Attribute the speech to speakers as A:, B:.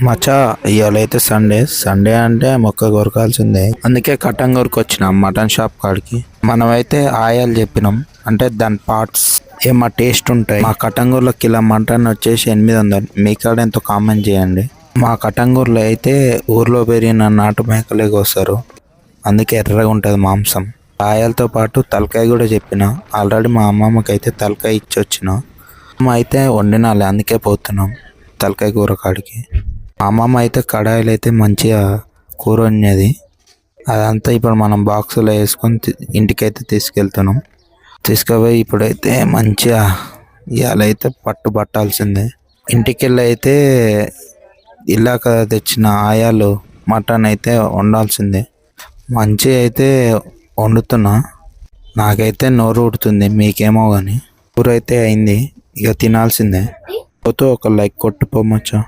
A: మచ్చా, ఇవాళ అయితే సండే అంటే మొక్క కొరకాల్సిందే. అందుకే కట్టం కొరికొచ్చినాం మటన్ షాప్ కాడికి. మనమైతే ఆయాలు చెప్పినాం, అంటే దాని పార్ట్స్ ఏమో టేస్ట్ ఉంటాయి. మా కట్టంగూరులో కిలో మటన్ వచ్చేసి 800. మీ కాడ ఎంతో కామెంట్ చేయండి. మా కట్టంగూరులో అయితే ఊర్లో పెరిగిన నాటు మేకలే కోస్తారు, అందుకే ఎర్రగా ఉంటుంది మాంసం. ఆయాలతో పాటు తలకాయ కూడా చెప్పిన. ఆల్రెడీ మా అమ్మమ్మకి అయితే తలకాయ ఇచ్చి వచ్చిన. అమ్మ అయితే వండినాలి, అందుకే పోతున్నాం తలకాయ కూర కాడికి. మా అమ్మమ్మ అయితే కడాయిలు అయితే మంచిగా కూర వండేది. అదంతా ఇప్పుడు మనం బాక్సులో వేసుకొని ఇంటికైతే తీసుకెళ్తున్నాం. తీసుకుపోయి ఇప్పుడైతే మంచిగా ఇవాళ అయితే పట్టు పట్టాల్సిందే. ఇంటికెళ్ళి అయితే ఇలాక తెచ్చిన ఆయాలు మటన్ అయితే వండాల్సిందే. మంచిగా అయితే వండుతున్నా. నాకైతే నోరు ఊడుతుంది, మీకేమో కానీ. కూర అయితే అయింది, ఇక తినాల్సిందే. పోతూ ఒక లైక్ కొట్టుకోమచ్చా.